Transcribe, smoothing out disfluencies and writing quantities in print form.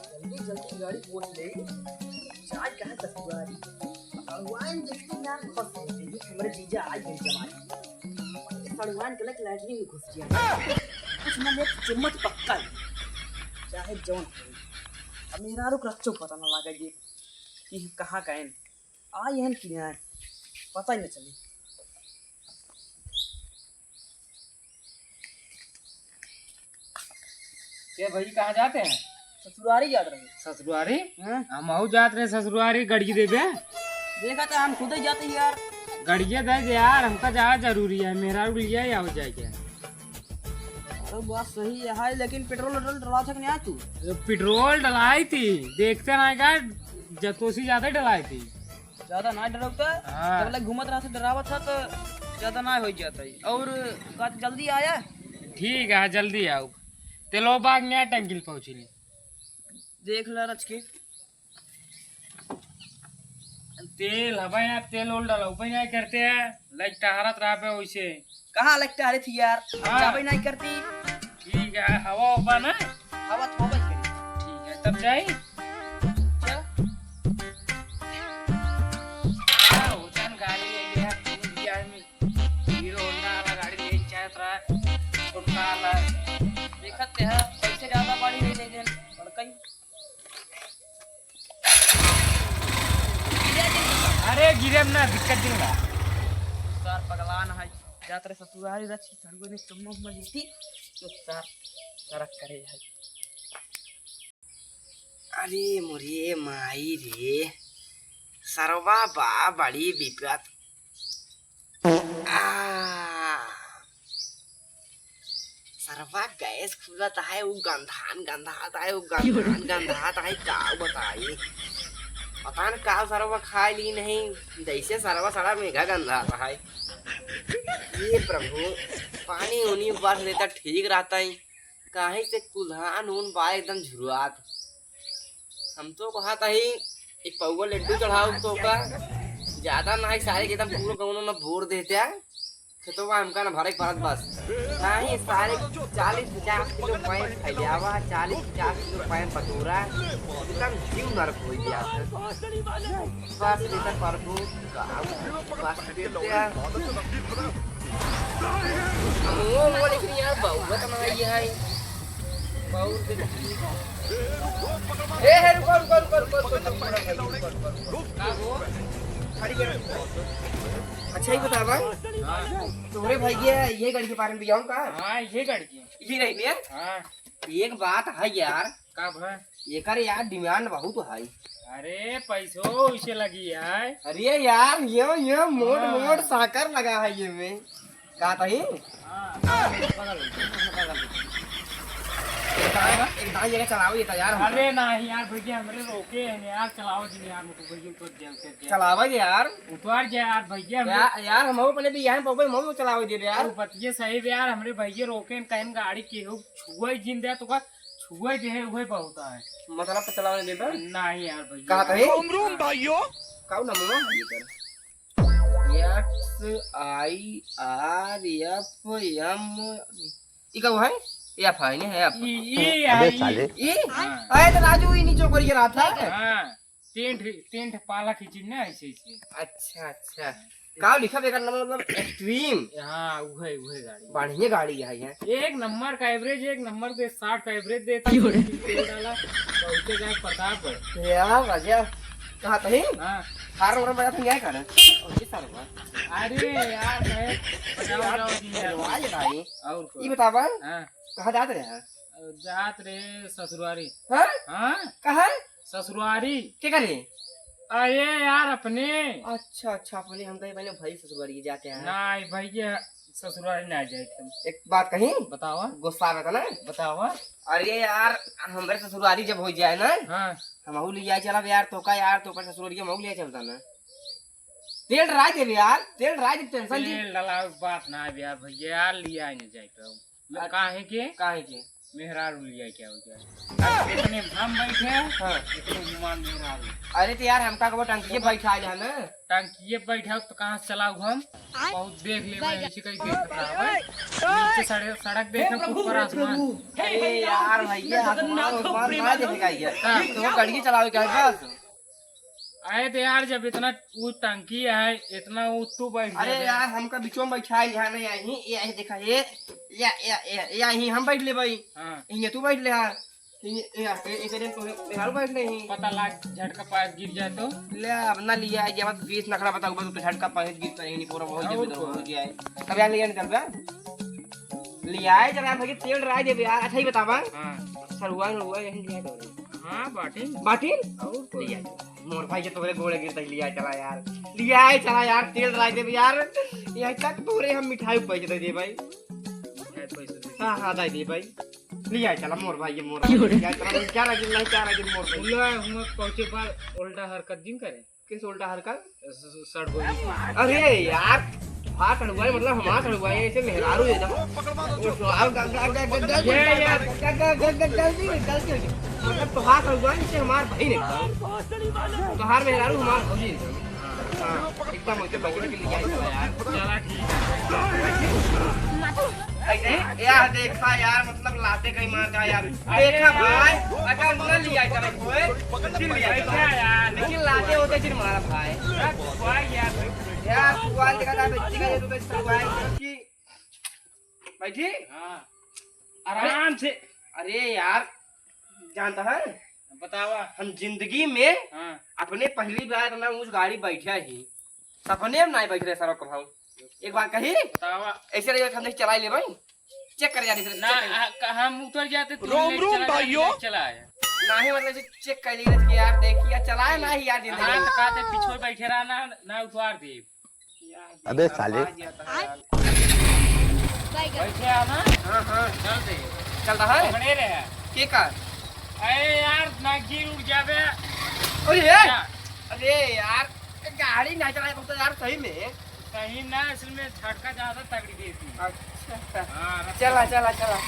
जल्दी जल्दी गाड़ी पहुंच ले। चाय कहाँ ससुरारी सड़वान देखती ना फंस गई ये हमारे जीजा आज गई जमाई सड़वान गलत लैटरिन में घुस गया कुछ ना एक चिम्मच पक्का है चाहे जौन अब मेरा रुक रच्चो पता ना लगा ये कि कहाँ गए आए हैं कि नहीं पता ही न चले। ये भाई कहाँ जाते हैं? ससुरारी याद रहे ससुरारी? हाँ? हम जात रहे ससुरारी। गड़िया दे दे। देखा था हम खुद ही जाते हैं यार। गड़िया दे दे यार, हमका जहाँ जरूरी है। मेरा लिया या हो जाए क्या? अरे बात सही है लेकिन पेट्रोल डला था कि नहीं तू? पेट्रोल डलाई थी, देखते ना क्या जतोसी ज्यादा डलाई थी। ज्यादा ना डरावता हाँ। जब लग घूमत रहा था डरावा था तो ज्यादा ना हो जाता है। और जल्दी आया ठीक है जल्दी आओ। तेलो बाग नया टंकिल पहुँची देख ला रच के तेल हवा यार तेल ओल डालो नहीं करते हैं लाइक टहरत रहा पे वैसे। कहाँ लगता है थी यार हाँ। जाबे नहीं करती। ठीक है हवा उबा ना हवा तो बच गई। ठीक है तब जाई चल होचन गाड़ी ले लिया तीन दिया में हीरो होंडा वाला गाड़ी ले चाहे रहा छोटा वाला देखते हैं पैसे ज्यादा पानी नहीं दे देन बड़कई। अरे गिरम ना दिक्कत दिंगा सर पगलान है जातरे ससुरारी रची सड़गो ने तुम मजेती तो सर तरक करे है। अरे मोरे माई रे सरवा बा बड़ी विपत सरवा गैस खुलत है वो गंधान गंधात है वो गंधान गंधात है का बताई पता न का सरवा खा ली नहीं जैसे सरवा सड़ा मेघा गंधाता है। ये प्रभु पानी उन्हीं बरस देता ठीक रहता है कहीं से कुल्हान ऊन बाल एकदम झुरुआत। हम तो कहा था ही एक पौवा लड्डू चढ़ाओ तो का ज्यादा ना ही सारे एकदम पूरा गाँव में भोर देते हैं खेतों का हमका ना भरे परत बस नहीं सारे 40-50 किलो पैन खैयावा 40-50 किलो पैन पटोरा एकदम जीव नरक हो गया बस लेकर परबू बस देते हैं वो लेकिन यार बहुआ तो नहीं है बहुत हे रुको खड़ी कर। अच्छा ही बता भाई तुम्हारे भैया ये गाड़ी के बारे में बताऊं का? हाँ ये गाड़ी ये रही है। हाँ एक बात है यार का भाई ये कर यार डिमांड बहुत है। अरे पैसों इसे लगी है। अरे यार ये मोड़ साकर लगा है ये में का तही एक दाई जगह चलाओ ये यार। अरे नहीं यार भैया हमरे रोके हैं यार चलाओ जी यार मुझको भैया तो जल चलावा यार उतार जा यार भैया यार हम पहले भी यहाँ पर हम चलाओ दे यार बतिये सही है यार हमरे भैया रोके कहीं गाड़ी के हो छुआ जिन दे तो का छुआ जे है वही बहुत है मतलब पे चलाने दे दो नहीं यार भैया कहा था रूम भाइयों काऊ ना मम्मा X I R F M E का है एफ है नहीं है एफ ये साले ये आए तो राजू ही नीचे कर रहा था। हां टेंट पाला खींची ना ऐसे ऐसे। अच्छा अच्छा का लिखा बेकार मतलब एक्सट्रीम। हां वही गाड़ी बढ़िया गाड़ी है ये एक नंबर का एवरेज एक नंबर दे 60 का एवरेज देती है डाला बहुत जाए प्रताप यार राजा कहा था ही हां हार और बजा तुम क्या कर और ये सारा अरे यार मैं बताओ यार आज भाई और ये बतावा हां कहाँ जाते रहे जात रे ससुरारी। हाँ हाँ कहाँ ससुरारी क्या करे? अरे यार अपने अच्छा अच्छा अपने हम कहीं पहले भाई ससुरारी जाते हैं नहीं भैया ससुरारी ना जाए तुम। एक बात कहीं बतावा गुस्सा में था ना बतावा। अरे यार हमारे ससुरारी जब हो जाए ना हाँ हम लिया चला यार तो का यार तो पर ससुरारी हम लिया चलता ना तेल राय दे यार तेल राय दे टेंशन जी तेल डाला बात ना यार भैया यार लिया नहीं जाए तो काहे के काहे के मेहरारू लिया क्या हो जाए इतने हम बैठे हाँ। इतने हुमान मेहरारू अरे तो यार हमका को टंकी बैठा है ना। टंकी बैठे तो कहाँ से चलाऊ हम बहुत देख ले मैं ऐसे कहीं देख रहा है नीचे सड़क देखे ऊपर आसमान। अरे यार भैया आसमान उस्मान ना देखेगा ये तो गाड़ी चलाओ क्या बस। आए तो यार जब इतना वो टंकी है इतना वो तू बैठ अरे जाए। यार हमका बीचों में बैठा है यहाँ नहीं यहीं ये देखा ये यहीं हम बैठ ले भाई हाँ यहीं तू बैठ ले हाँ एक दिन तो बिहार बैठ ले ही पता लग झटका पाइप गिर जाए तो ले अब ना लिया है जब 20 नखरा बताओ बस तो झटका पानी गिरता नहीं पूरा बहुत जब हो गया है तब यार लिया निकल रहा लिया है जरा भाई तेल राय दे यार अच्छा ही बतावा हाँ सरुआ हुआ यहीं लिया तो हाँ बाटी बाटी और लिया मोर भाई के तोरे गोड़े गिरता ही लिया चला यार लिया है चला यार तेल राय दे यार यहीं तक तोरे हम मिठाई पैसे दे भाई पैसे हाँ हाँ दे भाई लिया है चला मोर भाई ये मोर क्या राजी नहीं क्या राजी मोर भाई उल्ला हम पहुंचे पर उल्टा हरकत दिन करे किस उल्टा हरकत सड़ गई अरे यार हाँ कड़ुआ मतलब हमारा कड़ुआ है ऐसे मेहरारू है मतलब तो हाँ कड़ुआ इससे हमारे भाई ने तो हार मेहरारू हमारे भौजी एकदम होते बगल के लिए यार चला ठीक है यार देखा यार मतलब लाते कहीं मार का यार देखा भाई अगर न लिया चले कोई फिर लिया यार लेकिन लाते होते फिर मारा भाई यार कुआल देखा था बच्ची का तो बस कुआल की बैठी हाँ आराम से अरे यार जानता है बतावा हम जिंदगी में हाँ अपने पहली बार ना उस गाड़ी बैठा ही सपने में नहीं बैठ रहे सर कभाऊ एक बार कही बतावा ऐसे रहिए हमने चला ले भाई चेक कर जाने से ना हम उतर जाते तो भाइयों चला आया नहीं मतलब चेक कर लिए कि यार देखिए चलाए ना ही यार जिंदगी हाँ में तो कहते पीछे बैठे रहा ना उतार दे अबे साले बैठे आना हाँ हाँ चल दे चल रहा है बने रहे के का अरे यार ना गिर उड़ जावे अरे यार गाड़ी नहीं चलाए तो यार सही में कहीं ना असल में झटका ज्यादा तगड़ी देती अच्छा हाँ चला चला चला